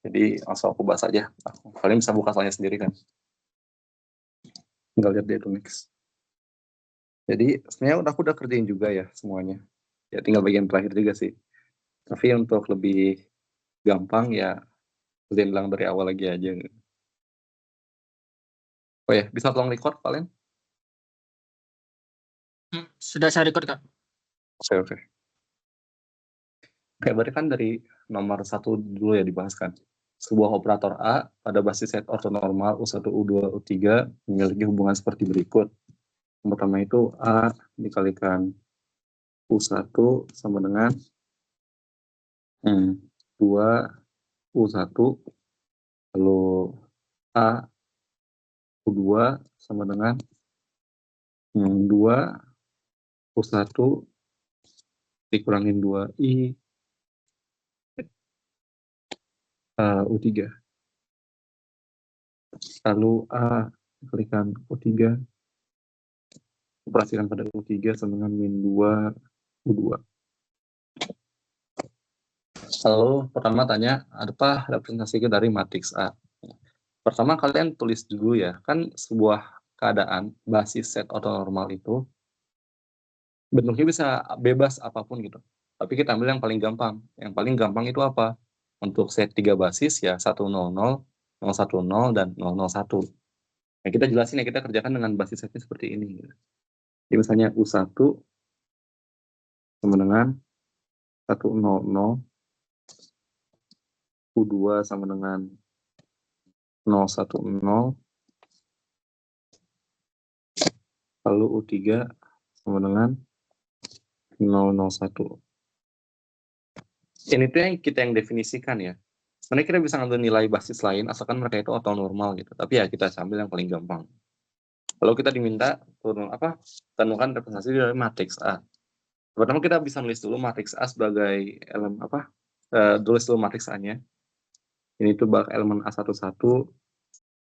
Jadi langsung aku bahas aja. Kalian bisa buka soalnya sendiri kan. Tinggal lihat dia tuh next. Jadi sebenarnya aku udah kerjain juga ya semuanya. Ya tinggal bagian terakhir juga sih. Tapi untuk lebih gampang ya kerjain ulang dari awal lagi aja. Oh ya, bisa tolong record kalian? Sudah saya record, Kak. Oke. Oke, berarti kan dari nomor 1 dulu ya dibahas kan. Sebuah operator A pada basis set ortonormal U1, U2, U3 memiliki hubungan seperti berikut. Yang pertama itu A dikalikan U1 sama dengan 2 U1, lalu A U2 sama dengan 2 U1 dikurangin 2I U3. Lalu A dikalikan U3 operasikan pada U3 sama dengan min 2 U2. Lalu pertama tanya, apa representasi dari matriks A? Pertama kalian tulis dulu ya, kan sebuah keadaan basis set ortonormal itu bentuknya bisa bebas apapun gitu. Tapi kita ambil yang paling gampang. Yang paling gampang itu apa? Untuk set 3 basis ya 100, 010, dan 001. Nah, kita jelasin ya, kita kerjakan dengan basis setnya seperti ini. Jadi misalnya U1 sama dengan 100, U2 sama dengan 010, lalu U3 sama dengan 001. Ini tuh yang kita yang definisikan ya. Sebenarnya kita bisa ngambil nilai basis lain asalkan mereka itu ortonormal gitu. Tapi ya kita ambil yang paling gampang. Lalu kita diminta temukan representasi dari matriks A. Pertama kita bisa nulis dulu matriks A sebagai elemen tulis dulu matriks A-nya. Ini tuh bak elemen A11,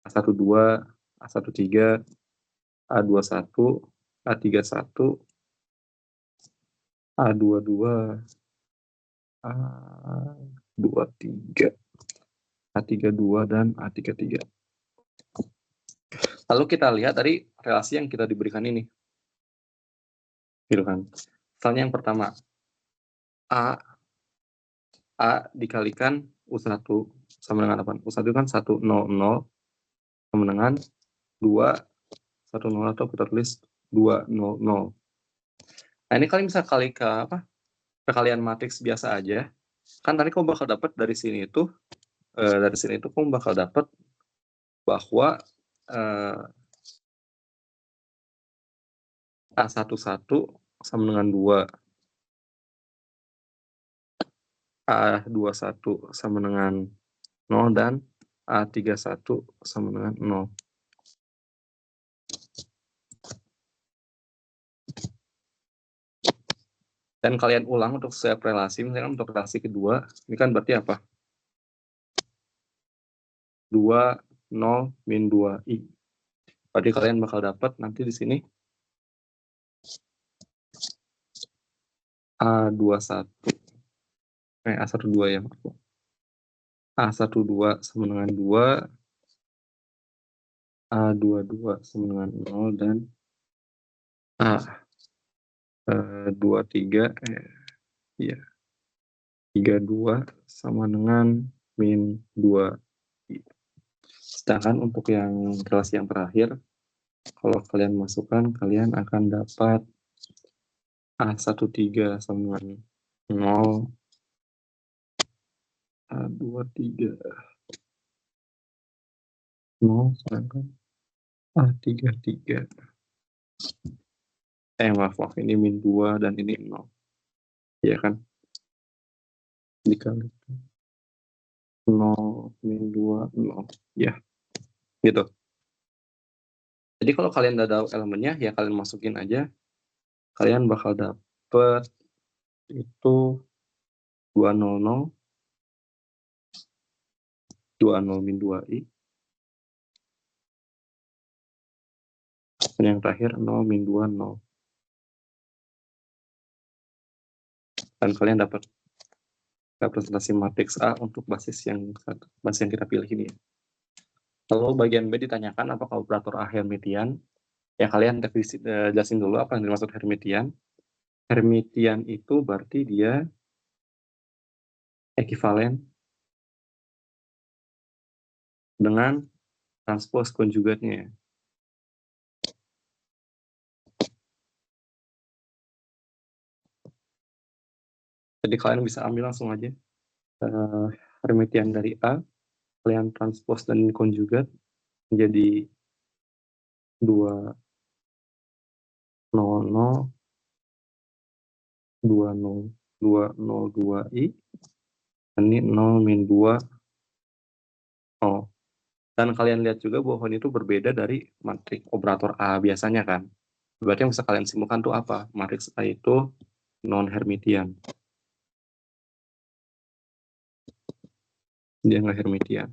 A12, A13, A21, A31, A22, A23, A32, dan A33. Lalu kita lihat dari relasi yang kita diberikan ini. Gitu kan. Misalnya yang pertama, A dikalikan U1 sama dengan apa? U1 kan 100 sama dengan 2 10 atau kita tulis 200. Nah, ini kalian bisa kali ke perkalian matriks biasa aja. Kan tadi kamu bakal dapat dari sini itu kamu bakal dapat bahwa A11 sama dengan 2, A21 sama dengan 0, dan A31 sama dengan 0. Dan kalian ulang untuk setiap relasi, misalkan untuk relasi kedua, ini kan berarti apa? 2, 0, min 2i. Berarti kalian bakal dapat nanti di sini A21, A12 ya, A12 sama dengan 2, A22 sama dengan 0, dan A23 ya 32 sama dengan min 2. Sedangkan untuk yang relasi yang terakhir, kalau kalian masukkan, kalian akan dapat A13 sama dengan 0, A23 0, sedangkan A33. Maaf, ini min 2 dan ini 0. Ya kan? Dikali 0, min 2, 0. Ya, gitu. Jadi kalau kalian udah tahu elemennya, ya kalian masukin aja. Kalian bakal dapet itu 200, 20 min 2i. Dan yang terakhir 0 min 2, 0. Dan kalian dapat representasi matriks A untuk basis yang kita pilih ini. Lalu bagian B ditanyakan apakah operator A Hermitian. Ya kalian jelasin dulu apa yang dimaksud Hermitian. Hermitian itu berarti dia ekivalen dengan transpose konjugatnya. Jadi kalian bisa ambil langsung aja Hermitian dari A, kalian transpose dan konjugat menjadi 200 202i, ini 0 min 2 0. Dan kalian lihat juga bahwa ini itu berbeda dari matriks operator A biasanya kan. Berarti yang bisa kalian simpulkan tuh apa? Matriks A itu non-Hermitian. Dia nggak Hermitian.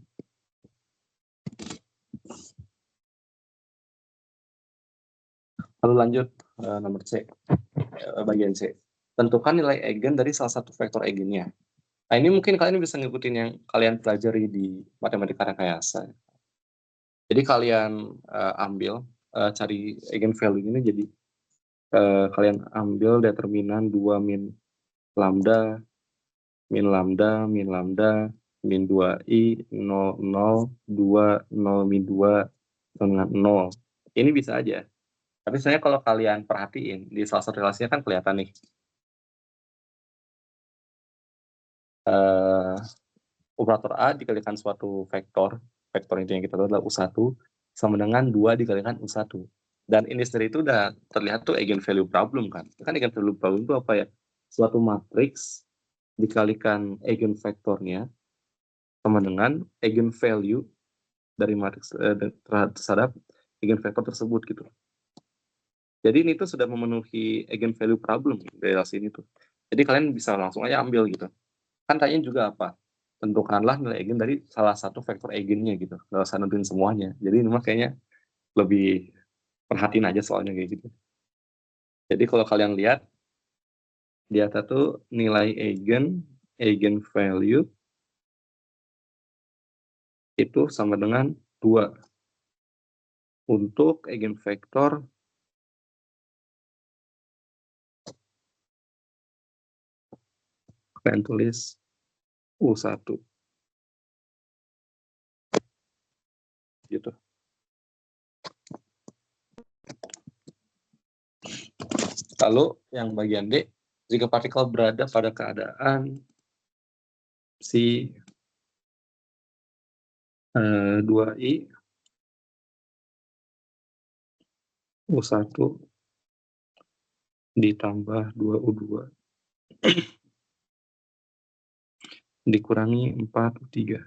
Lalu lanjut nomor C, bagian C. Tentukan nilai eigen dari salah satu vektor eigennya. Nah ini mungkin kalian bisa ngikutin yang kalian pelajari di matematika rekayasa. Jadi kalian ambil, cari eigenvalue ini, jadi kalian ambil determinan 2 min lambda, min lambda, min lambda, min 2i, 0, 0, 2, 0, min 2, dengan 0. Ini bisa aja. Tapi sebenarnya kalau kalian perhatiin, di salah satu relasinya kan kelihatan nih. Operator A dikalikan suatu vektor itu yang kita tahu adalah U1, sama dengan 2 dikalikan U1. Dan ini sendiri itu udah terlihat tuh eigenvalue problem kan. Kan eigenvalue problem itu apa ya? Suatu matriks dikalikan eigenvektornya sama dengan eigenvalue dari matriks terhadap eigenvektor tersebut gitu. Jadi ini tuh sudah memenuhi eigenvalue problem dari relasi ini tuh. Jadi kalian bisa langsung aja ambil gitu. Kan tanya juga apa? Tentukanlah nilai eigen dari salah satu vektor eigennya gitu. Nggak usah nentuin semuanya. Jadi ini mah kayaknya lebih perhatiin aja soalnya kayak gitu. Jadi kalau kalian lihat di atas tuh nilai eigen value itu sama dengan 2 untuk eigenvektor kalian tulis U1 gitu. Lalu yang bagian D, jika partikel berada pada keadaan si 2i U1 ditambah 2U2 dikurangi 4U3.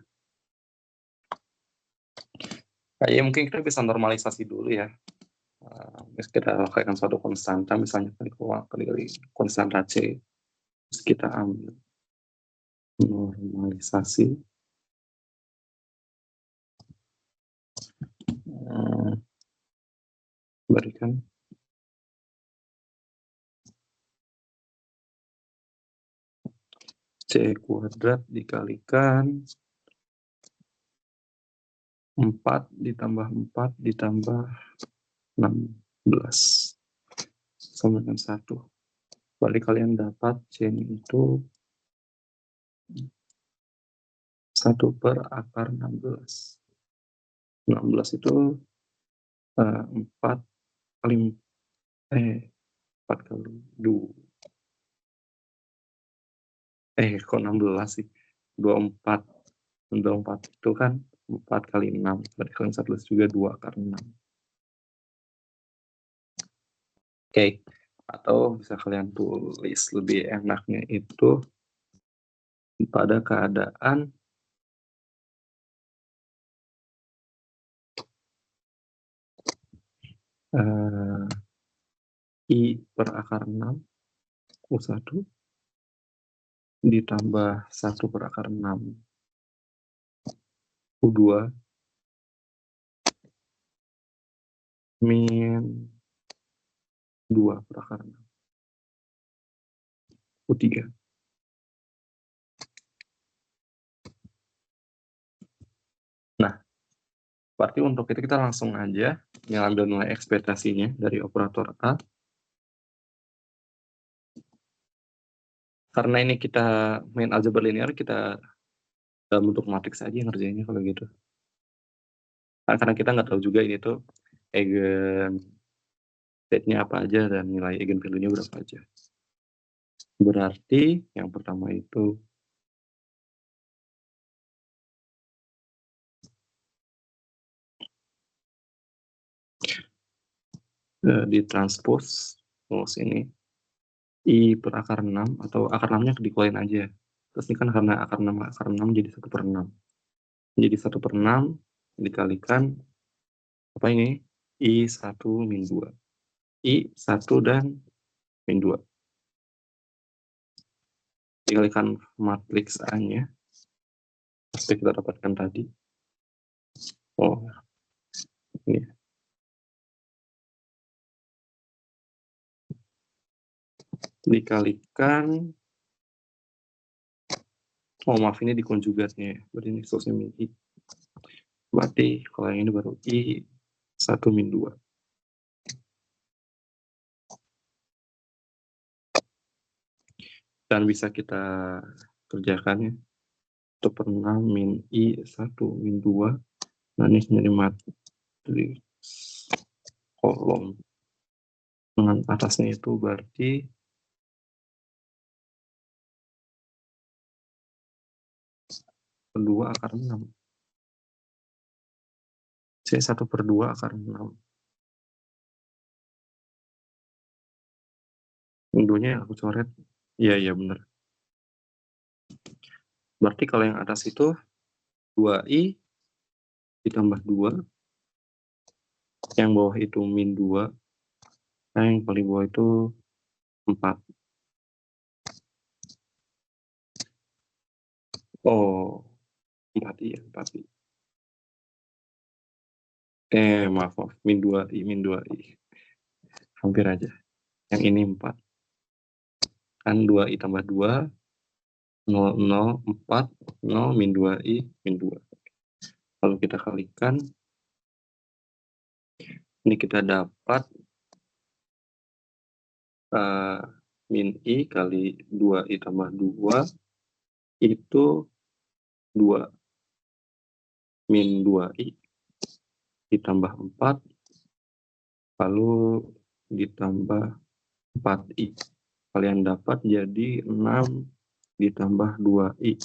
Kayaknya mungkin kita bisa normalisasi dulu ya. Kita lakukan suatu konstanta, misalnya dari konstanta C. Terus kita ambil normalisasi. Berikan C kuadrat dikalikan 4 ditambah 4 ditambah 16 sama dengan 1. Berarti kalian dapat C itu 1 per akar 16. 16 itu 4 kali 4 kali 2. Kok 16 sih? 24. 24 itu kan 4 kali 6. Berarti kalian 11 juga 2 akar 6. Oke. Atau bisa kalian tulis lebih enaknya itu pada keadaan I per akar 6 U1 ditambah 1 per akar 6 U2 min 2 per akar 6 U3. Berarti untuk itu kita langsung aja ngambil nilai ekspektasinya dari operator A. Karena ini kita main aljabar linear, kita dalam bentuk matriks aja ngerjainnya kalau gitu. Karena kita nggak tahu juga ini tuh eigen state-nya apa aja dan nilai eigen value-nya berapa aja. Berarti yang pertama itu ditranspos ini I per akar 6 atau akar 6-nya dikeluarin aja. Terus ini kan karena akar 6 jadi 1/6. Jadi 1/6 dikalikan apa ini? I1 min 2. I1 dan min 2. Dikalikan matriks A-nya. Pasti kita dapatkan tadi. Oh, ini. Dikalikan maaf ini dikonjugatnya. Berarti ini source-nya min I. Berarti kalau yang ini baru I1 min 2. Dan bisa kita kerjakan ya. 1/6 min I1 min 2. Nah ini menjadi matriks kolom. Dengan atasnya itu berarti kedua akar 6. C1/2 akar 6. Window-nya aku coret. Iya benar. Berarti kalau yang atas itu 2i ditambah 2. Yang bawah itu min 2. Nah yang paling bawah itu 4. Oh, 4i ya, 4i. Maaf, min 2i. Hampir aja. Yang ini 4. Kan 2i tambah 2, 0, 0, 4, 0, min 2i, min 2. Lalu kita kalikan. Ini kita dapat min i kali 2i tambah 2 itu 2 min 2i ditambah 4 lalu ditambah 4i. Kalian dapat jadi 6 ditambah 2i.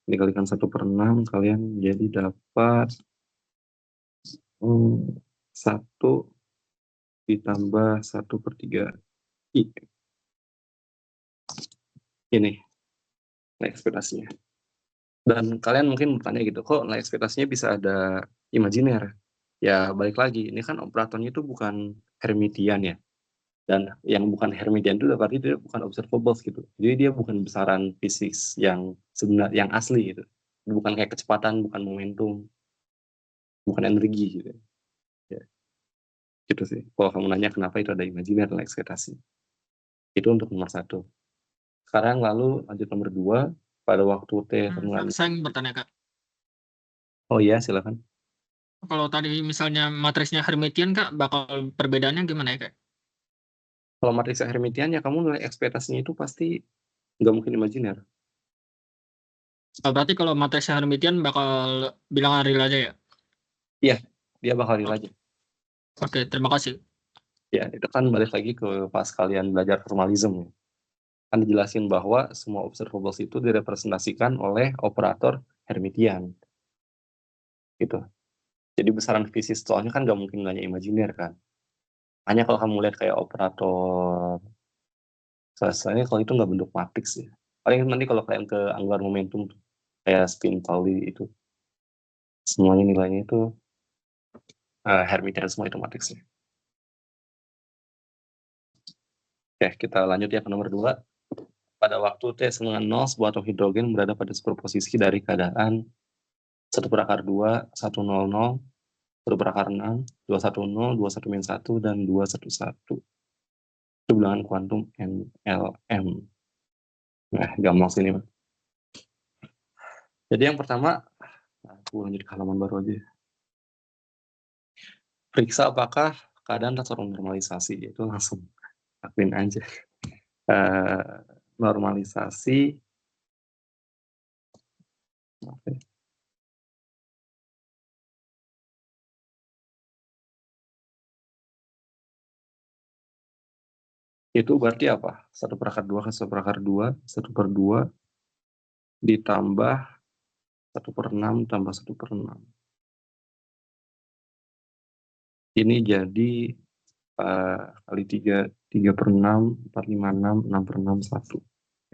Dikalikan 1/6 kalian jadi dapat 1 ditambah 1/3i. Ini nilai ekspektasinya. Dan kalian mungkin bertanya gitu, kok nilai ekspektasinya bisa ada imajiner? Ya balik lagi, ini kan operatornya itu bukan Hermitian ya. Dan yang bukan Hermitian itu berarti dia bukan observables gitu. Jadi dia bukan besaran fisik yang sebenarnya yang asli gitu. Bukan kayak kecepatan, bukan momentum, bukan energi gitu. Ya, gitu sih. Kalau kamu nanya kenapa itu ada imajiner nilai ekspektasi. Itu untuk nomor 1. Sekarang lalu lanjut nomor 2. Pada waktu T Kak, saya ingin bertanya, Kak. Oh iya, silakan. Kalau tadi misalnya matriksnya Hermitian, Kak, bakal perbedaannya gimana ya, Kak? Kalau matriks Hermitian ya kamu nilai ekspektasinya itu pasti nggak mungkin imajiner. Berarti kalau matriksnya Hermitian bakal bilangan real aja ya? Iya, dia bakal real aja. Oke, terima kasih. Ya, itu kan balik lagi ke pas kalian belajar formalism ya. Kan dijelasin bahwa semua observables itu direpresentasikan oleh operator Hermitian. Gitu. Jadi besaran fisik soalnya kan nggak mungkin nilainya imajiner kan. Hanya kalau kamu lihat kayak operator selesainya kalau itu nggak bentuk matriks ya. Paling nanti kalau kalian ke angular momentum kayak spin Pauli itu semuanya nilainya itu Hermitian semua itu matriksnya. Oke, kita lanjut ya ke nomor 2. Pada waktu T sama dengan 0, sebuah atom hidrogen berada pada superposisi dari keadaan 1/2, 100, 1/6, 210, 21-1, dan 211. Itu bilangan kuantum NLM. Nah, gampang sini. Jadi yang pertama, aku lanjut ke halaman baru aja. periksa apakah keadaan ternormalisasi, itu langsung lakuin aja. Normalisasi, itu berarti apa? 1/2 ke 1/2, 1/2 ditambah 1/6 tambah 1/6. Ini jadi kali 3/6, 4/6, 6/6, 1.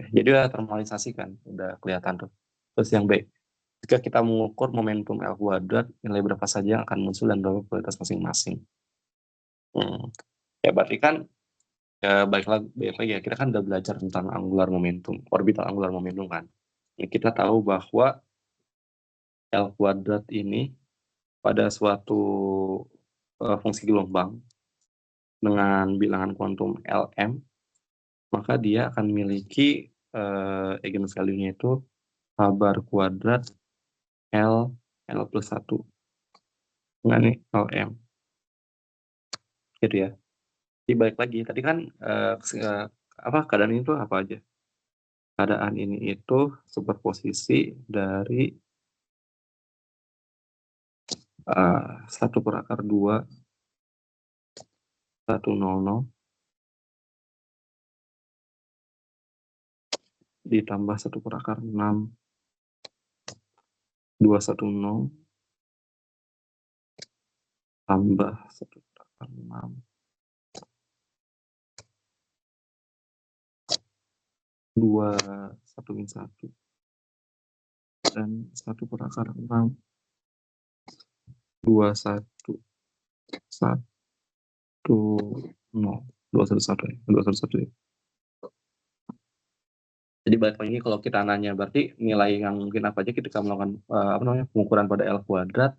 Jadi udah termalisasi kan, udah kelihatan tuh. Terus yang B, jika kita mengukur momentum L kuadrat, nilai berapa saja yang akan muncul dan berapa probabilitas masing-masing. Ya berarti kan, ya baik lagi ya, kita kan udah belajar tentang angular momentum, orbital angular momentum kan. Ya, kita tahu bahwa L kuadrat ini pada suatu fungsi gelombang dengan bilangan kuantum Lm, maka dia akan memiliki eigenvalue-nya itu H-bar kuadrat L plus 1. Enggak nih, Lm. Gitu ya. Jadi balik lagi, tadi kan keadaan ini tuh apa aja? Keadaan ini itu superposisi dari 1/2 100 ditambah 1/6 210 tambah 1/6 2/1 dan 1/6 21 211 ya. Jadi balik lagi kalau kita nanya berarti nilai yang mungkin apa aja ketika melakukan pengukuran pada L kuadrat,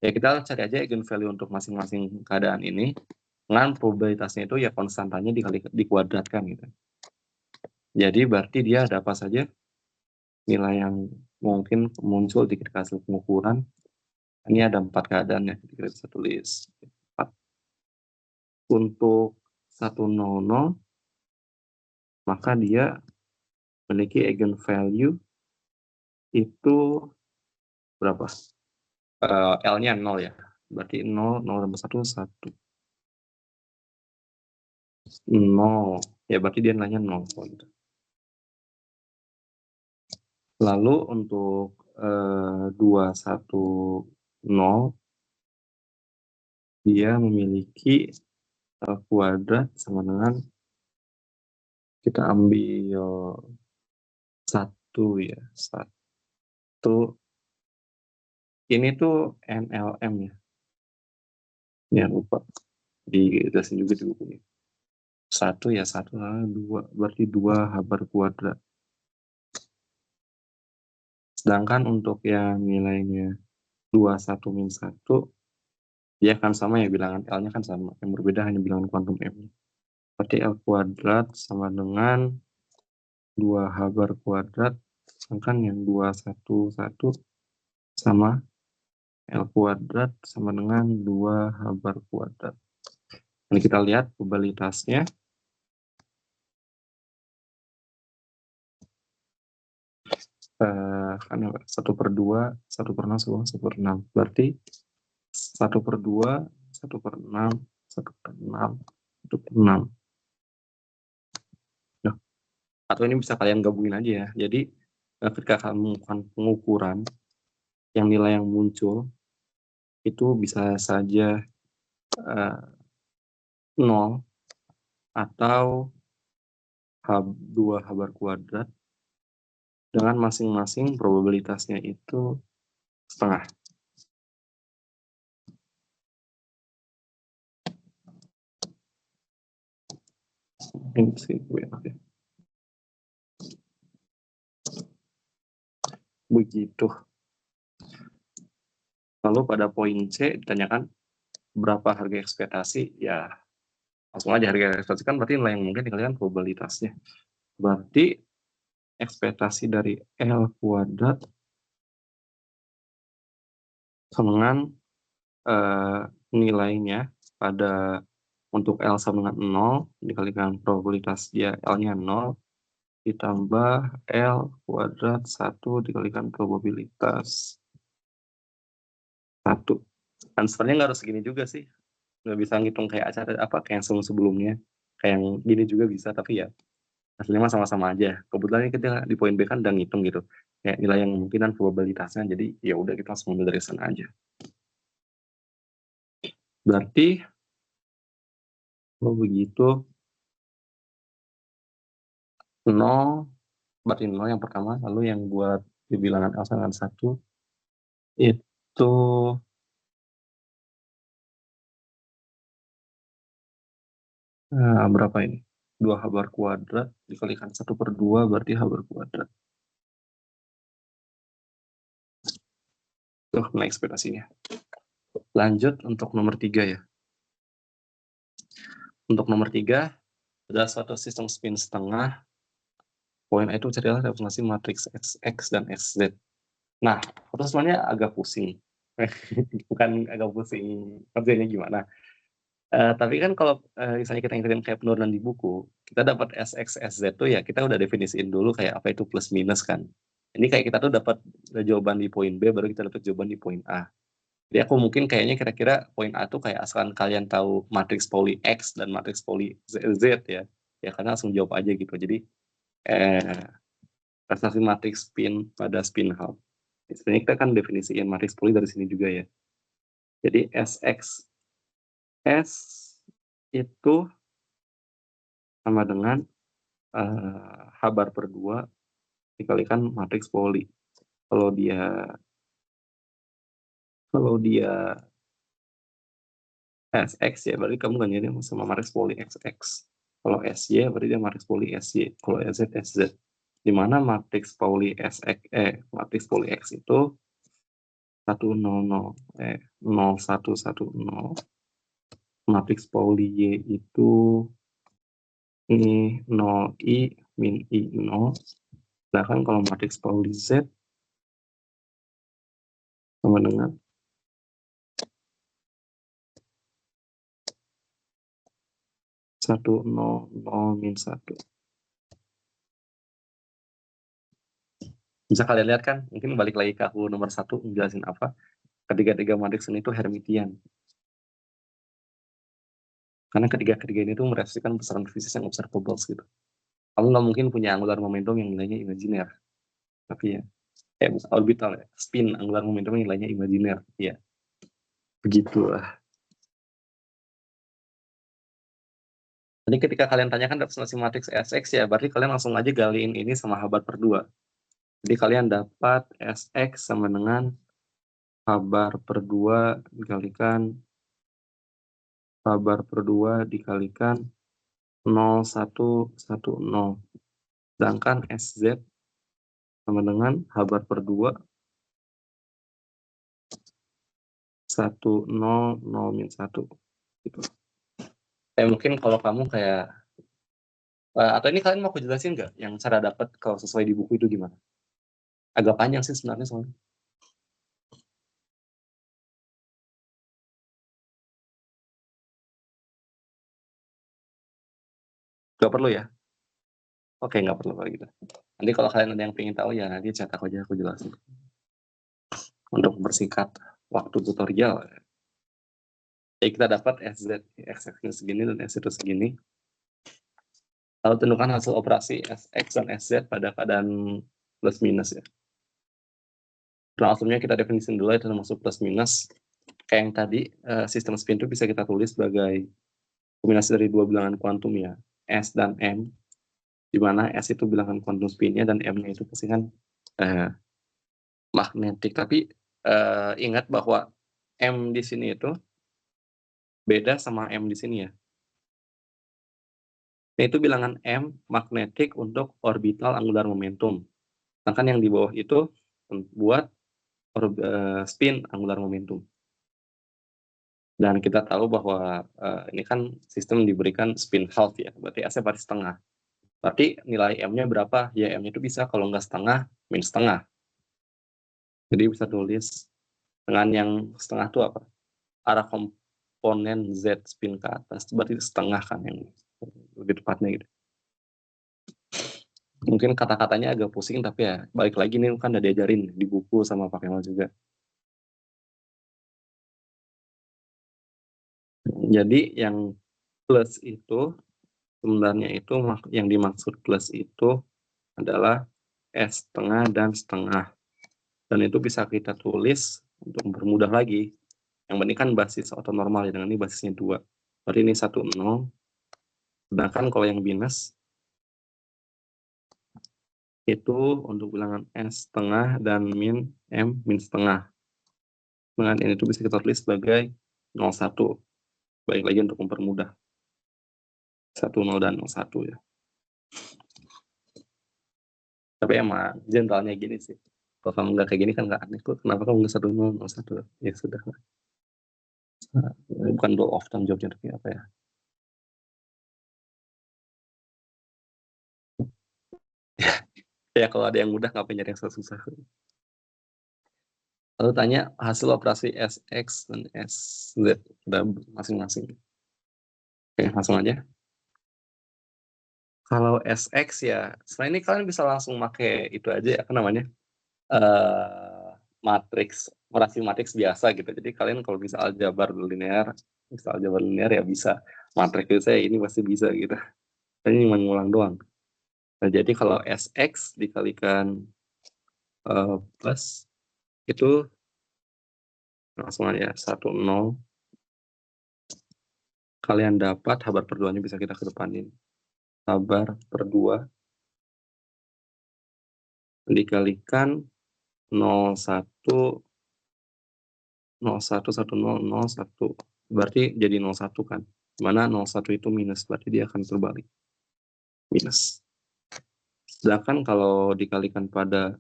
ya kita cari aja eigenvalue untuk masing-masing keadaan ini dengan probabilitasnya itu ya konstantanya dikuadratkan gitu. Jadi berarti dia ada apa saja nilai yang mungkin muncul ketika hasil pengukuran. Ini ada 4 keadaan ya, kita bisa tulis 4. Untuk 100, maka dia memiliki eigenvalue itu berapa? L-nya 0 ya. Berarti 0 tambah 1, 1. 0. Ya berarti dia nilainya 0. Gitu. Lalu untuk 210, dia memiliki kuadrat sama dengan, kita ambil 1 ya. 1. Ini tuh NLM ya. Ya lupa. Dijelasin juga di bukunya. 1 ya 1, 2. Berarti 2 H-bar kuadrat. Sedangkan untuk yang nilainya 21-1, dia akan sama ya, bilangan L-nya kan sama. Yang berbeda hanya bilangan kuantum M-nya. Berarti L kuadrat sama dengan 2 H-bar kuadrat, sedangkan yang 211 sama L kuadrat sama dengan 2 H-bar kuadrat. Ini kita lihat probabilitasnya. Kan 1/2, 1/6, 1/6. Berarti 1/2, 1/6, 1/6, 1/6. Nah, atau ini bisa kalian gabungin aja ya. Jadi ketika kamu melakukan pengukuran, yang nilai yang muncul itu bisa saja 0 atau 2 H-bar kuadrat dengan masing-masing probabilitasnya itu setengah. Ini sih gue enak ya. Begitu. Lalu pada poin C ditanyakan berapa harga ekspektasi, ya langsung aja harga ekspektasi kan berarti nilai yang mungkin dikalikan probabilitasnya. Berarti ekspektasi dari L kuadrat sama dengan nilainya pada untuk L sama dengan 0 dikalikan probabilitas dia L-nya 0 ditambah L kuadrat 1 dikalikan probabilitas 1. Dan sebenarnya nggak harus segini juga sih. Nggak bisa ngitung kayak acara kayak yang sebelum-sebelumnya. Kayak yang gini juga bisa, tapi ya hasilnya mah sama-sama aja. Kebetulan kita di poin B kan udah ngitung gitu. Kayak nilai yang mungkinan probabilitasnya, jadi ya udah kita langsung ambil dari sana aja. Berarti kalau begitu 0, berarti 0 yang pertama, lalu yang buat di bilangan L sama 1 itu berapa ini? 2H bar kuadrat dikalikan 1/2 berarti H bar kuadrat. Tuh, nah ekspektasinya. Lanjut untuk nomor 3 ya. Untuk nomor 3, adalah suatu sistem spin setengah. Poin A itu carilah representasi matriks XX dan XZ. Nah, itu sebenarnya agak pusing. Bukan agak pusing kerjanya gimana. Tapi kan kalau misalnya kita ngikutin kayak penurunan di buku, kita dapat SX, SZ tuh ya kita udah definisiin dulu kayak apa itu plus minus kan. Ini kayak kita tuh dapat jawaban di poin B, baru kita dapat jawaban di poin A. Jadi aku mungkin kayaknya kira-kira poin A tuh kayak asalkan kalian tahu matriks Pauli X dan matriks Pauli Z ya. Ya karena langsung jawab aja gitu. Jadi representasi matriks spin pada spin half. Sebenarnya kita kan definisiin matriks Pauli dari sini juga ya. Jadi SX S itu sama dengan H bar per 2 dikalikan matriks Pauli. Kalau dia SX ya berarti kamu gantinya sama matriks Pauli XX. Kalau SY berarti dia matriks Pauli SY. Kalau SZ SZ. Di mana matriks Pauli matriks Pauli X itu 1 0 0 0 1 1 0. Matriks Pauli Y itu ini 0 I min I 0. Sedangkan kalau matriks Pauli Z sama dengan 1 0 0 min 1. Bisa kalian lihat kan, mungkin balik lagi ke aku nomor 1 menjelasin apa. Ketiga-tiga matriks ini tuh Hermitian. Karena ketiga-tiga ini tuh merepresentasikan besaran fisik yang observable gitu. Kamu nggak mungkin punya angular momentum yang nilainya imajiner. Tapi ya, orbital ya, spin angular momentum yang nilainya imajiner. Ya, begitulah. Jadi ketika kalian tanyakan representasi matriks SX ya, berarti kalian langsung aja galiin ini sama H bar per 2. Jadi kalian dapat SX sama dengan H bar per 2 dikalikan H bar per 2 dikalikan 0, 1, 1, 0. Sedangkan SZ sama dengan H bar per 2 1, 0, 0, min 1. Gitu. Mungkin kalau kamu kayak atau ini kalian mau aku jelasin nggak yang cara dapat kalau sesuai di buku itu gimana? Agak panjang sih sebenarnya soalnya. Gak perlu ya? Oke, nggak perlu kalau gitu. Nanti kalau kalian ada yang pengen tahu ya nanti chat aku aja, aku jelasin. Untuk bersingkat waktu tutorial. Jadi kita dapat SZ, X-nya segini dan S itu segini. Lalu tentukan hasil operasi SX dan SZ pada keadaan plus minus ya. Langsungnya kita definisikan dulu itu termasuk plus minus. Kayak yang tadi, sistem spin itu bisa kita tulis sebagai kombinasi dari dua bilangan kuantum ya, S dan M, di mana S itu bilangan kuantum spinnya dan M-nya itu pasti kan magnetik. Tapi ingat bahwa M di sini itu beda sama M di sini ya. Yaitu bilangan M magnetik untuk orbital angular momentum. Sedangkan yang di bawah itu buat spin angular momentum. Dan kita tahu bahwa ini kan sistem diberikan spin half ya, berarti S-nya berarti setengah. Berarti nilai M-nya berapa? Ya M-nya itu bisa kalau nggak setengah, min setengah. Jadi bisa tulis dengan yang setengah itu apa? Arah eksponen Z spin ke atas, berarti setengah kan yang lebih tepatnya gitu. Mungkin kata-katanya agak pusing, tapi ya balik lagi nih kan udah diajarin di buku sama Pak Kemal juga. Jadi yang plus itu sebenarnya itu yang dimaksud plus itu adalah S setengah dan setengah. Dan itu bisa kita tulis untuk mempermudah lagi. Yang ini kan basis ortonormal ya, dengan ini basisnya 2. Berarti ini 1, 0. Sedangkan kalau yang minus itu untuk bilangan S setengah dan min M min setengah. Dengan ini itu bisa kita tulis sebagai 0,1. Baik lagi untuk mempermudah. 1, 0 dan 0,1 ya. Tapi emang generalnya gini sih. Kalau kamu nggak kayak gini kan nggak aneh. Kenapa kamu nggak 1, 0, 0,1? Ya sudah. Nah, bukan rule of thumb jawabnya, tapi apa ya? Ya kalau ada yang mudah ngapain nyari yang susah. Lalu tanya hasil operasi SX dan SZ udah masing-masing. Oke, langsung aja. Kalau SX ya, selain ini kalian bisa langsung pakai itu aja ya, apa namanya? Matriks, operasi matriks biasa gitu. Jadi kalian kalau bisa aljabar linear ya bisa. Matriks saya ini pasti bisa gitu. Ini cuma ngulang doang. Nah, jadi kalau SX dikalikan plus itu langsung aja 1, 0. Kalian dapat habar per 2-nya bisa kita kedepanin. Habar per 2 dikalikan 01 01 10 01. Berarti jadi 01 kan. Mana 01 itu minus, berarti dia akan terbalik. Minus. Sedangkan kalau dikalikan pada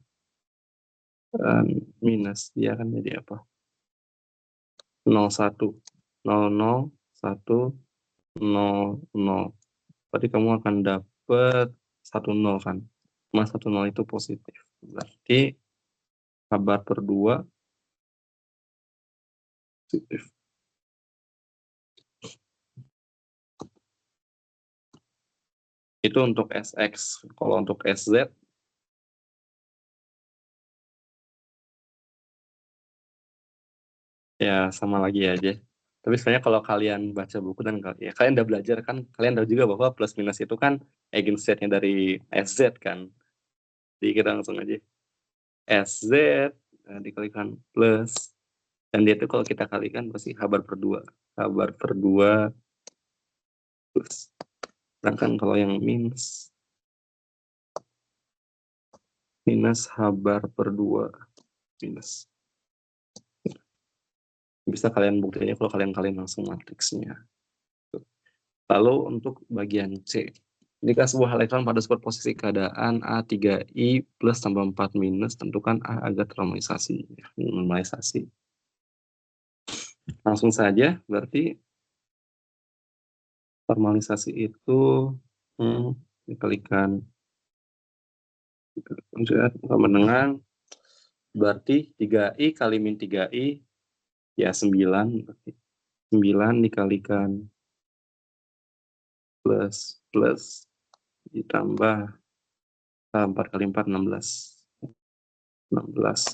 minus, dia akan jadi apa? 01 00 1 00. Berarti kamu akan dapat 10 kan. Mas 10 itu positif. Berarti kabar per 2 positif. Itu untuk SX. Kalau untuk SZ ya sama lagi aja. Tapi sebenarnya kalau kalian baca buku dan ya kalian udah belajar kan, kalian tahu juga bahwa plus minus itu kan eigensetnya dari SZ kan. Jadi kita langsung aja SZ dikalikan plus, dan dia itu kalau kita kalikan pasti kabar per 2. Kabar per 2 plus. Sedangkan kalau yang minus kabar per 2 minus. Bisa kalian buktinya kalau kalian langsung matriksnya. Lalu untuk bagian C. Jika sebuah elektron pada superposisi keadaan A3I plus tambah 4 minus, tentukan A agar ternormalisasi. Normalisasi. Langsung saja, berarti normalisasi itu dikalikan sama dengan berarti 3I kali min 3I ya 9. 9 dikalikan plus ditambah 4 kali 4 16.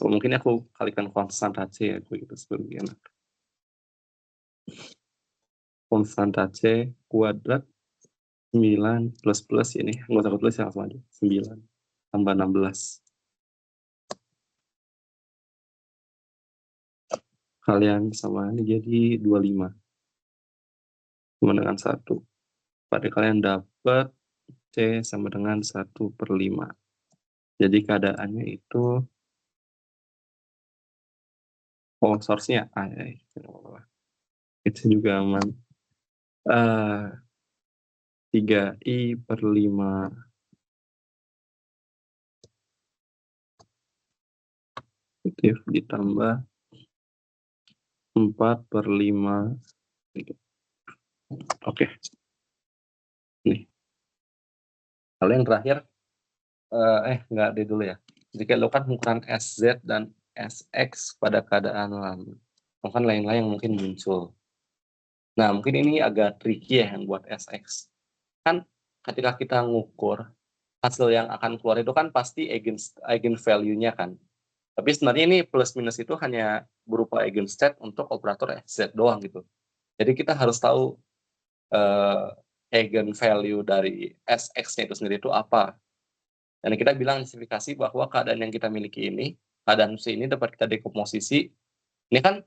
Oh, mungkin aku kalikan konstan C ya, begitu sebagian. Konstan C kuadrat 9 plus ini nggak usah tulis ya, langsung aja 9 tambah 16. Kalian sama ini jadi 25 sama dengan 1. Berarti kalian dapat C sama dengan 1/5. Jadi keadaannya itu source-nya A ya. Itu juga aman. 3I per 5 positif ditambah 4/5. Oke. Nih. Lalu yang terakhir, nggak ada dulu ya. Jika lakukan ukuran SZ dan SX pada keadaan lain. Bahkan lain-lain yang mungkin muncul. Nah, mungkin ini agak tricky ya yang buat SX. Kan ketika kita ngukur, hasil yang akan keluar itu kan pasti eigen value-nya kan. Tapi sebenarnya ini plus minus itu hanya berupa eigenstate untuk operator SZ doang gitu. Jadi kita harus tahu eigen value dari SX-nya itu sendiri itu apa. Dan kita bilang justifikasi bahwa keadaan yang kita miliki ini, keadaan C ini dapat kita dekomposisi. Ini kan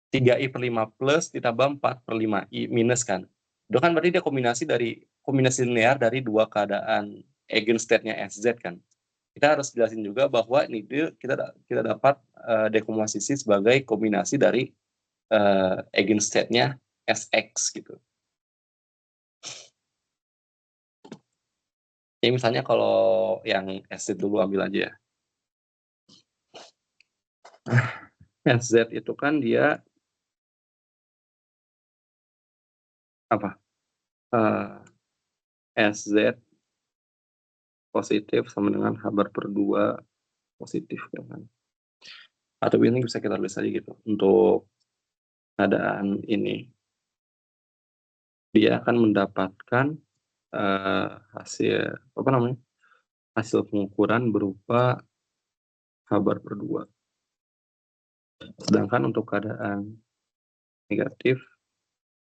3i/5 plus ditambah 4/5i minus kan. Itu kan berarti dia kombinasi linear dari dua keadaan eigenstate-nya SZ kan. Kita harus jelasin juga bahwa ini kita dapat dekomposisi sebagai kombinasi dari eigenstate-nya SX gitu. Jadi misalnya kalau yang SZ dulu ambil aja ya. SZ itu kan dia apa? SZ positif sama dengan H bar per 2 positif kan. Atau ini bisa kita tulis aja gitu. Untuk keadaan ini dia akan mendapatkan hasil pengukuran berupa H bar per 2. Sedangkan untuk keadaan negatif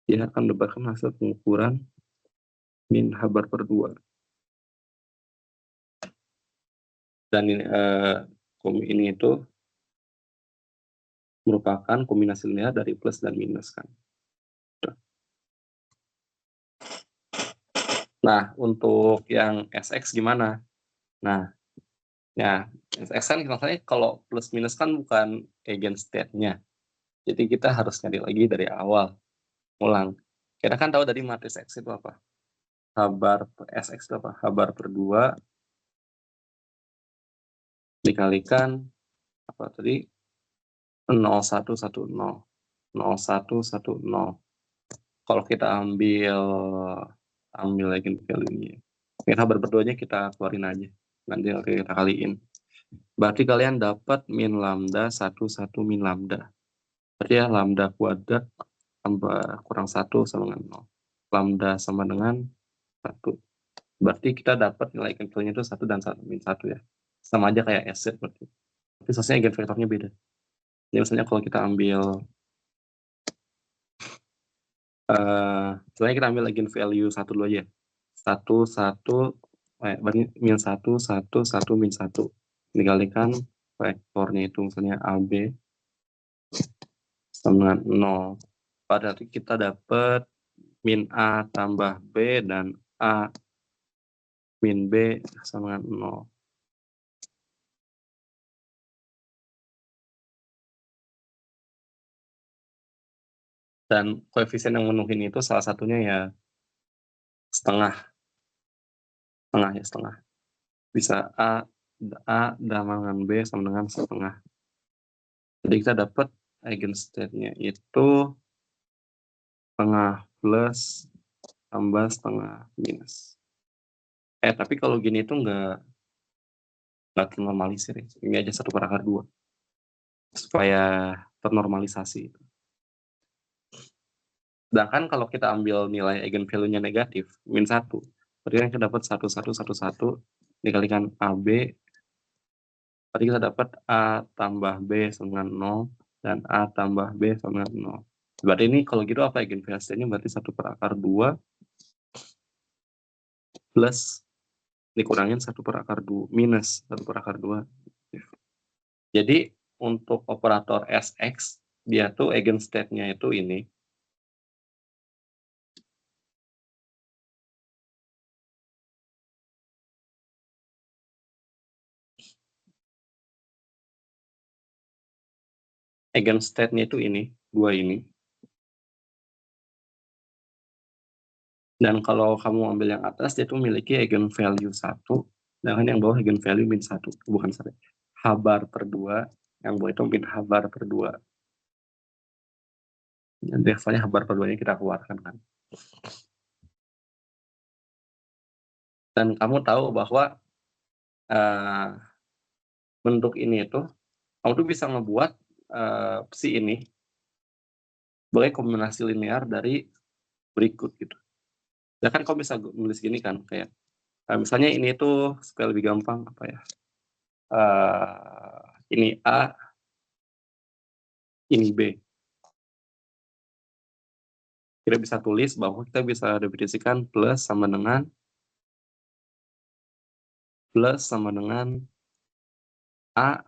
dia akan mendapatkan hasil pengukuran min H bar per 2. Dan ini itu merupakan kombinasi linear dari plus dan minus kan. Nah, untuk yang SX gimana? Nah, ya SX kan maksudnya kalau plus minus kan bukan eigenstate-nya. Jadi kita harus nyari lagi dari awal. Ulang. Kita kan tahu tadi matris X itu apa? H bar SX itu apa? H bar per 2 dikalikan apa tadi? 0110. 0110. Kalau kita ambil eigenvalue-nya. Kita berduanya kita keluarin aja. Nanti kita kaliin. Berarti kalian dapat min lambda 1 min lambda. Berarti ya lambda kuadrat tambah kurang 1 sama dengan 0. Lambda sama dengan 1. Berarti kita dapat nilai eigenvalue-nya itu 1 dan 1 min 1 ya. Sama aja kayak SZ berarti. Tapi soalnya eigenvektornya beda. Jadi misalnya kalau kita ambil misalnya kita ambil eigenvalue 1 dulu aja. 1, 1, berarti min 1, 1, 1, min 1. Dikalikan vektornya itu misalnya AB sama dengan 0. Berarti kita dapat min A tambah B dan A min B sama dengan 0. Dan koefisien yang menuhin itu salah satunya ya setengah. Bisa A sama dengan B sama dengan setengah. Jadi kita dapat eigenstate-nya itu setengah plus tambah setengah minus. Tapi kalau gini itu nggak ternormalisir ya. Ini aja 1/2 supaya ternormalisasi. Sedangkan kalau kita ambil nilai eigenvalue-nya negatif, min 1, berarti kan kita dapat 1111 dikalikan AB, berarti kita dapat A tambah B sama dengan 0, dan A tambah B sama dengan 0. Berarti ini kalau gitu apa eigenvalue-nya? Berarti 1/2 plus dikurangin 1/2 minus 1/2. Jadi untuk operator SX, dia tuh eigenstate-nya itu ini. Eigenstate-nya itu ini, 2 ini. Dan kalau kamu ambil yang atas, dia tuh memiliki eigenvalue 1, sedangkan yang bawah eigenvalue min 1. Bukan sampai H bar per 2, yang bawah itu min H bar per 2. Dan biasanya H bar per 2-nya kita keluarkan kan. Dan kamu tahu bahwa bentuk ini itu, kamu tuh bisa ngebuat si ini, sebagai kombinasi linear dari berikut gitu. Ya kan kau bisa nulis gini kan, kayak misalnya ini tuh supaya lebih gampang apa ya, ini A, ini B. Kita bisa tulis bahwa kita bisa definisikan plus sama dengan A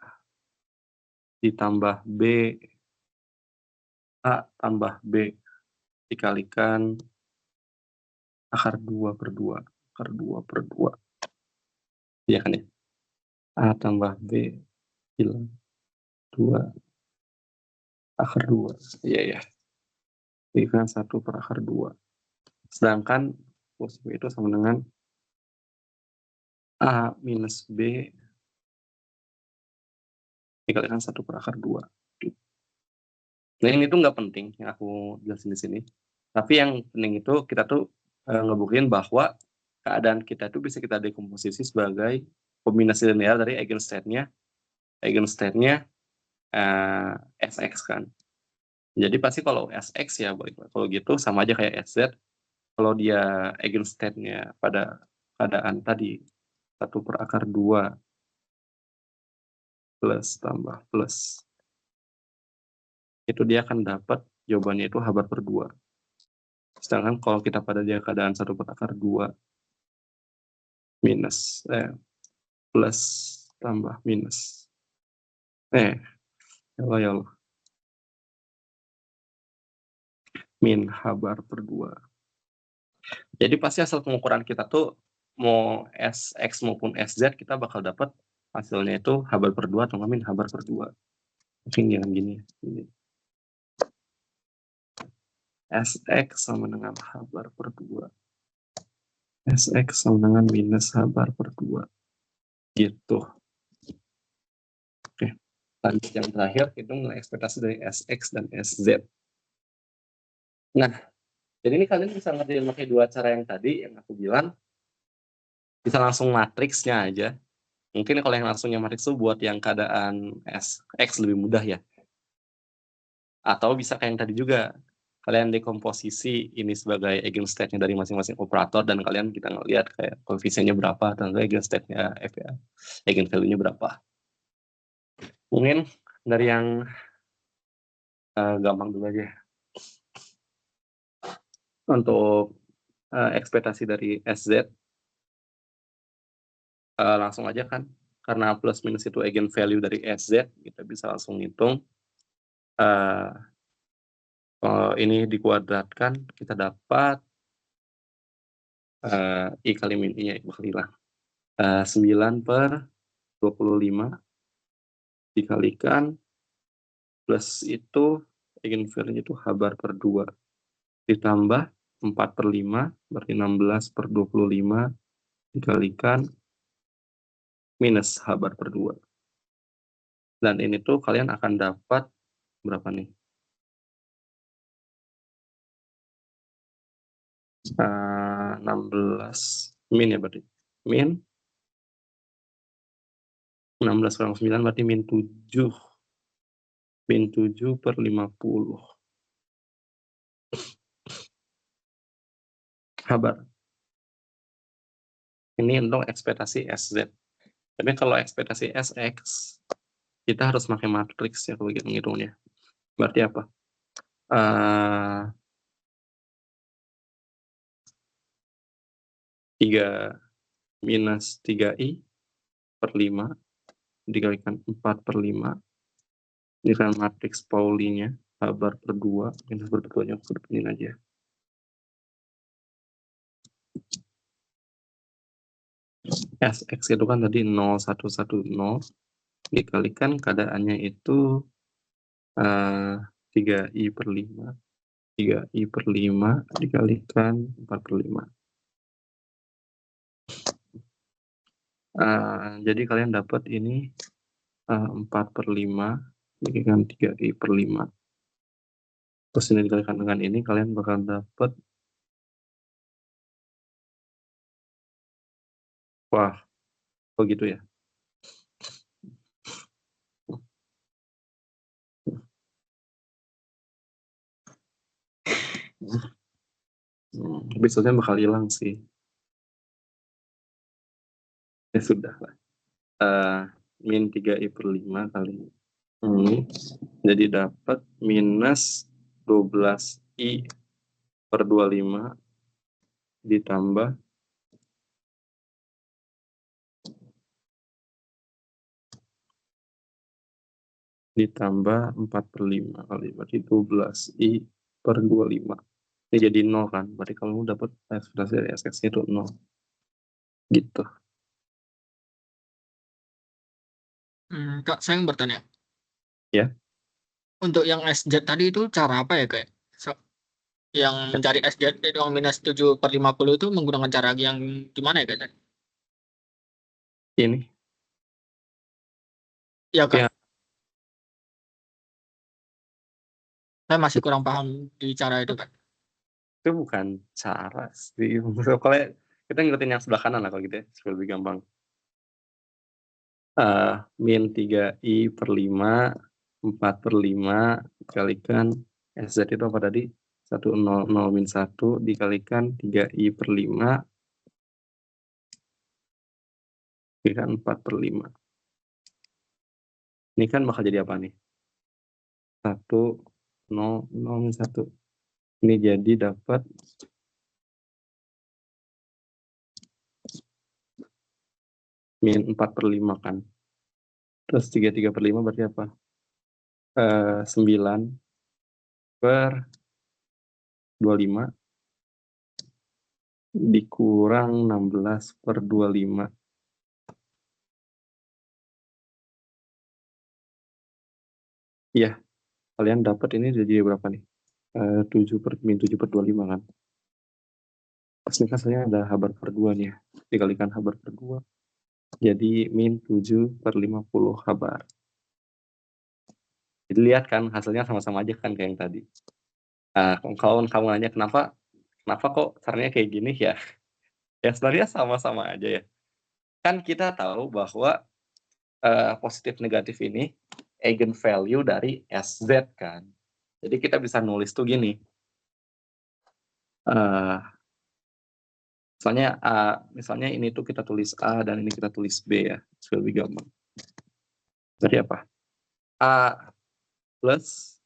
ditambah B, A tambah B dikalikan akar 2 per 2. Akar 2 per 2. Iya kan ya? A tambah B bilang 2 akar 2. Iya ya. Dikalikan 1 per akar 2. Sedangkan plus B itu sama dengan A minus B dikalikan 1 per akar 2. Nah ini tuh nggak penting yang aku jelasin di sini. Tapi yang penting itu kita tuh ngebuktiin bahwa keadaan kita itu bisa kita dekomposisi sebagai kombinasi linear dari eigenstate-nya Sx kan. Jadi pasti kalau Sx ya kalau gitu sama aja kayak Sz. Kalau dia eigenstate-nya pada keadaan tadi 1 per akar 2 plus tambah plus, itu dia akan dapat jawabannya itu H bar per 2. Sedangkan kalau kita pada dia keadaan 1 per akar 2 minus plus tambah minus ya Allah min H bar per 2. Jadi pasti hasil pengukuran kita tuh mau Sx maupun Sz kita bakal dapat hasilnya itu H bar per 2 atau min H bar per 2. Mungkin jangan gini ya. Gini. Sx sama dengan H bar per 2. Sx sama dengan minus H bar per 2. Gitu. Oke. Lanjut yang terakhir, hitung nilai ekspektasi dari Sx dan Sz. Nah, jadi ini kalian bisa ngerjain pakai dua cara yang tadi, yang aku bilang. Bisa langsung matriksnya aja. Mungkin kalau yang langsungnya matriks itu buat yang keadaan X lebih mudah ya. Atau bisa kayak yang tadi juga, kalian dekomposisi ini sebagai eigenstate-nya dari masing-masing operator, dan kalian kita ngelihat kayak koefisiennya berapa, dan eigenstate-nya F ya, eigenvalue-nya berapa. Mungkin dari yang gampang dulu aja. Untuk ekspektasi dari SZ, langsung aja kan, karena plus minus itu eigenvalue dari SZ, kita bisa langsung hitung. Ini dikuadratkan, kita dapat I kali min I-nya bakal hilang. 9 per 25 dikalikan plus itu eigenvalue itu H bar per 2 ditambah 4 per 5 berarti 16 per 25 dikalikan minus H bar per 2. Dan ini tuh kalian akan dapat berapa nih? 16 min ya berarti. Min 16 kurang 9 berarti min 7. Min 7 per 50. Kabar. Ini untuk ekspektasi SZ. Tapi kalau ekspektasi SX, kita harus pakai matriks ya kalau gitu menghitungnya. Berarti apa? 3 minus 3I per 5 dikalikan 4 per 5 dikalikan matriks Pauli-nya H bar per 2 minus per 2-nya aku depanin aja. SX itu kan tadi 0110 dikalikan keadaannya itu 3I per 5 3I per 5 dikalikan 4 per 5. Jadi kalian dapat ini 4 per 5 dikalikan 3I per 5. Terus ini dikalikan dengan ini, kalian bakal dapat, wah, kok gitu ya? episode-nya bakal hilang sih. Ya sudah lah. Min 3i per 5 kali ini. Jadi dapat minus 12i per 25 ditambah ditambah 4 per 5 kali, berarti 12i per 25. Ini jadi 0 kan, berarti kamu dapat ekspresi dari SX-nya itu 0. Gitu. Kak, saya yang bertanya. Ya. Untuk yang SZ tadi itu cara apa ya, Kak? Yang mencari SZ yang minus 7 per 50 itu menggunakan cara yang gimana ya, Kak? Ini. Ya, Kak. Ya, Saya masih kurang paham di cara itu, Kak. itu bukan cara sih. Kalau kita ngikutin yang sebelah kanan lah kalau gitu ya, supaya lebih gampang. Min 3i per 5, 4 per 5 dikalikan SZ itu apa tadi? 1, 0, 0 min 1 dikalikan 3i per 5 dikalikan 4 per 5. Ini kan bakal jadi apa nih? 1, 0, 0 min 1. Ini jadi dapat min 4 per 5 kan. Terus 3 per 5 berarti apa? 9 per 25 dikurang 16 per 25. Iya, kalian dapat ini jadi berapa nih? 7 per min 7 per 25 kan. Pas ini hasilnya ada habar per 2 nih ya. Dikalikan habar per 2. Jadi min 7 per 50 habar. Jadi lihat kan hasilnya sama-sama aja kan kayak yang tadi. Kalau kamu nanya kenapa kok caranya kayak gini ya? Ya sebenarnya sama-sama aja ya. Kan kita tahu bahwa positif negatif ini eigenvalue dari SZ kan. Jadi kita bisa nulis tuh gini. Misalnya ini tuh kita tulis A dan ini kita tulis B ya. Supaya lebih gampang. Jadi apa? A plus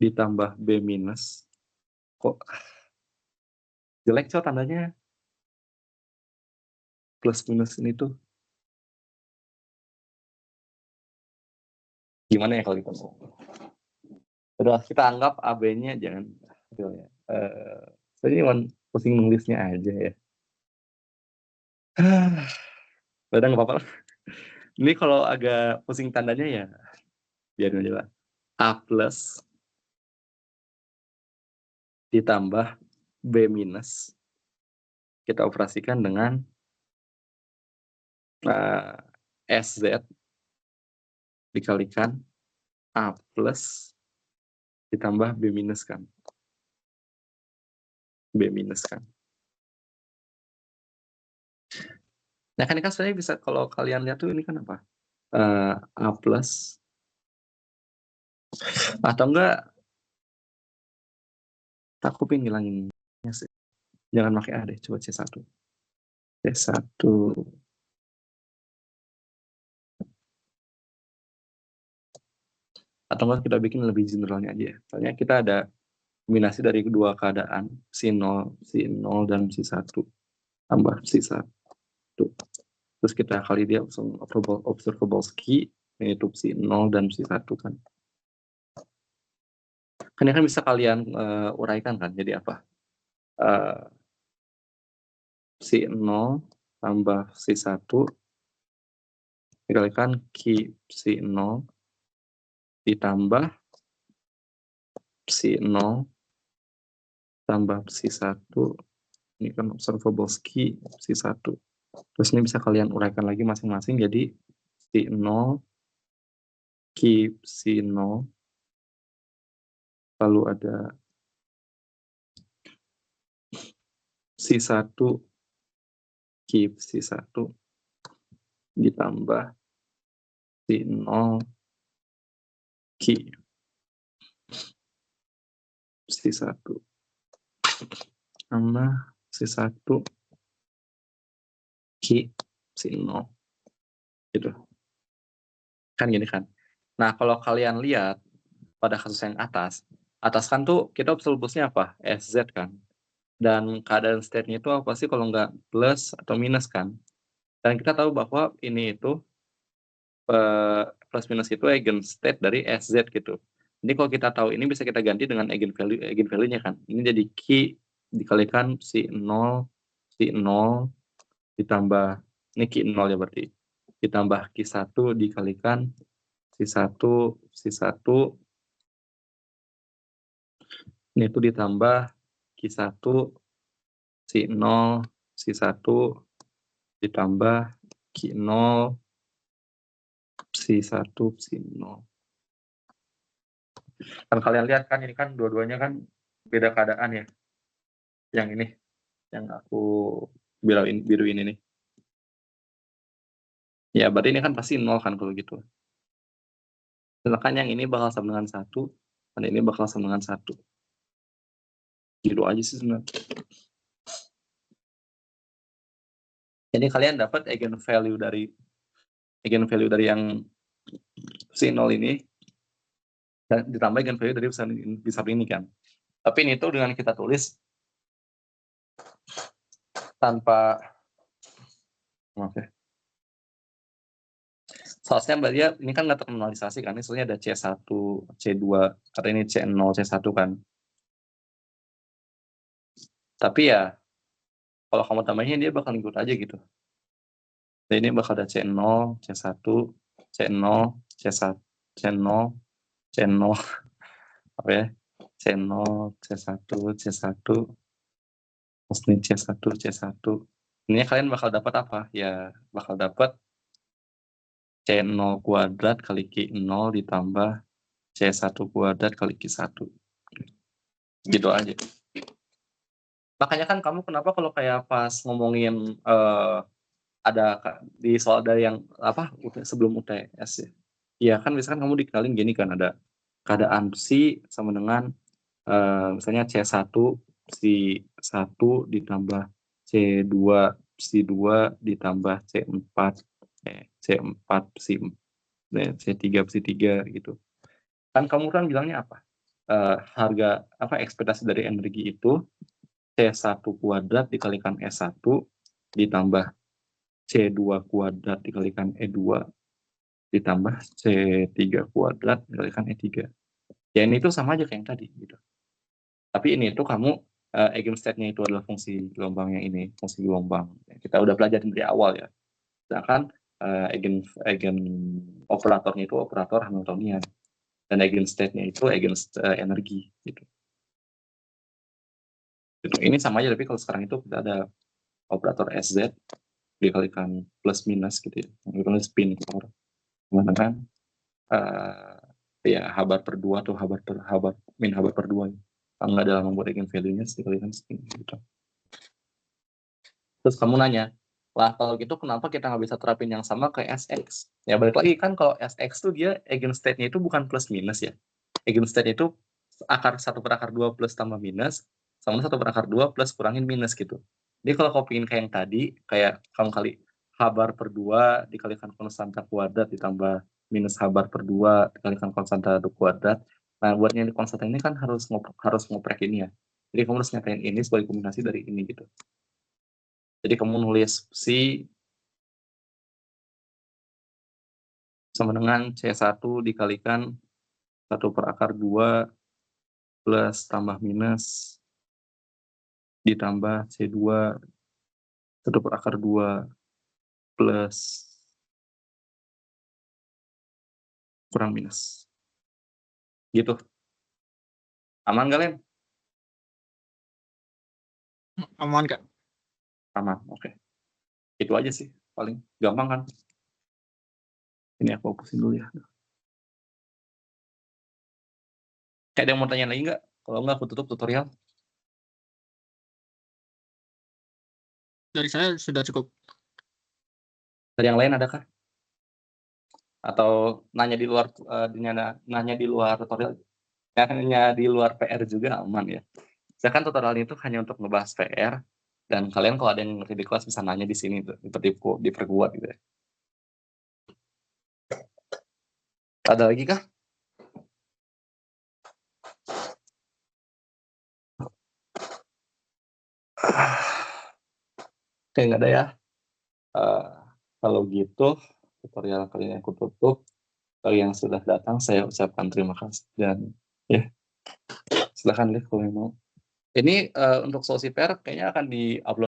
ditambah B minus. Kok jelek cow tandanya? Plus minus ini tuh. Gimana ya kalau kita mau? Udah kita anggap AB-nya jangan. Saya cuma pusing nulisnya aja ya. Udah nggak apa-apa. Ini kalau agak pusing tandanya ya biarin aja lah. A plus ditambah B minus. Kita operasikan dengan SZ dikalikan A plus ditambah B minus kan. B minus kan. Nah kan ini kan sebenarnya bisa kalau kalian lihat tuh ini kan apa? A plus atau enggak aku pengen ngilanginnya sih. Jangan pakai A deh, coba C1. C1 atau enggak kita bikin lebih generalnya aja ya. Soalnya kita ada kombinasi dari kedua keadaan, si 0 dan si 1 tambah si 1. Terus kita kali dia langsung observable key, yaitu si 0 dan si 1 kan. Kan ini kan bisa kalian uraikan kan, jadi apa? Si 0 tambah si 1 dikalikan key si 0 ditambah si 0 tambah si 1, ini kan observable key si 1. Terus ini bisa kalian uraikan lagi masing-masing jadi si 0 key si 0 lalu ada si 1 key si 1 ditambah si 0 key si 1. Tambah si 1 Q si 0 gitu. Kan gini kan. Nah, kalau kalian lihat pada kasus yang atas kan tuh kita observable-nya apa? SZ kan. Dan keadaan state-nya itu apa sih kalau nggak plus atau minus kan? Dan kita tahu bahwa ini itu plus minus itu eigenstate dari SZ gitu. Jadi kalau kita tahu ini bisa kita ganti dengan eigenvalue-nya kan. Ini jadi Q dikalikan si 0 ditambah ini Q0 ya berarti. Ditambah Q1 dikalikan si 1 ini itu ditambah Q1 si 0 si 1 ditambah Q0 si 1 si 0. Kan kalian lihat kan ini kan dua-duanya kan beda keadaan ya. Yang ini, yang aku biruin ini. Ya berarti ini kan pasti 0 kan kalau gitu. Sedangkan yang ini bakal sama dengan 1, dan ini bakal sama dengan 1. Gitu aja sih sebenarnya. Jadi kalian dapat eigenvalue dari yang si 0 ini, dan ditambah eigenvalue dari besar ini kan. Tapi ini tuh dengan kita tulis tanpa, maaf ya. Soalnya mbak dia ini kan nggak ternormalisasi kan, misalnya ada C1, C2, atau ini C0, C1 kan. Tapi ya, kalau kamu tambahin dia bakal ikut aja gitu. Jadi ini bakal ada C0, C1, C0, C1, C0, C0, apa ya, C0, C1, C1, terus ini C1, C1. Ini kalian bakal dapat apa? Ya, bakal dapat C0 kuadrat kali Q0 ditambah C1 kuadrat kali Q1. Gitu aja. Makanya kan kamu kenapa kalau kayak pas ngomongin ada di soal dari yang apa sebelum UTS ya. Iya kan misalkan kamu dikenalin gini kan ada keadaan si sama dengan misalnya C1 si 1 ditambah C2 si 2 ditambah C4 si C3 si 3 gitu. Kan kamu kan bilangnya apa? Harga apa ekspektasi dari energi itu C1 kuadrat dikalikan S1 ditambah C2 kuadrat dikalikan E2 ditambah C3 kuadrat dikalikan E3. Ya ini tuh sama aja kayak yang tadi gitu. Tapi ini tuh kamu eigenstate-nya itu adalah fungsi gelombangnya ini, fungsi gelombang. Kita udah pelajarin dari awal ya. Sedangkan eigen operatornya itu operator Hamiltonian dan eigenstate-nya itu energi gitu. Ini sama aja tapi kalau sekarang itu kita ada operator SZ dikalikan plus minus gitu ya, dikalikan spin sama dengan ya habar per 2 atau habar per 2 kalau nggak dalam membuat eigenvalue-nya dikalikan spin gitu. Terus kamu nanya, lah kalau gitu kenapa kita nggak bisa terapin yang sama ke SX? Ya balik lagi kan kalau SX tuh dia eigenstate-nya itu bukan plus minus ya. Eigenstate itu akar 1/2 plus tambah minus sama 1/2 plus kurangin minus gitu. Jadi kalau kau pingin kayak yang tadi, kayak kamu kali habar per 2 dikalikan konstanta kuadrat ditambah minus habar per 2 dikalikan konstanta kuadrat. Nah buat yang di konstanta ini kan harus ngoprek ini ya. Jadi kamu harus nyatain ini sebagai kombinasi dari ini gitu. Jadi kamu nulis si sama dengan C1 dikalikan 1/2 plus tambah minus ditambah C2 1/2 plus kurang minus. Gitu. Aman gak, Len? Aman Kak. Aman, oke. Itu aja sih, paling gampang kan. Ini aku hapusin dulu ya. Kayak ada yang mau tanya lagi nggak? Kalau nggak aku tutup tutorial. Dari saya sudah cukup. Dari yang lain adakah? Atau nanya di luar nanya di luar tutorial? Nanya di luar PR juga aman ya. Sedangkan tutorial itu hanya untuk ngebahas PR, dan kalian kalau ada yang ngerti di kelas bisa nanya di sini tuh, diperkuat gitu ya. Ada lagi kah? Kayak nggak ada ya. Kalau gitu, tutorial kali ini aku tutup. Bagi yang sudah datang, saya ucapkan terima kasih. Dan ya, silakan deh kalau yang mau. Ini untuk solusi PR kayaknya akan di-upload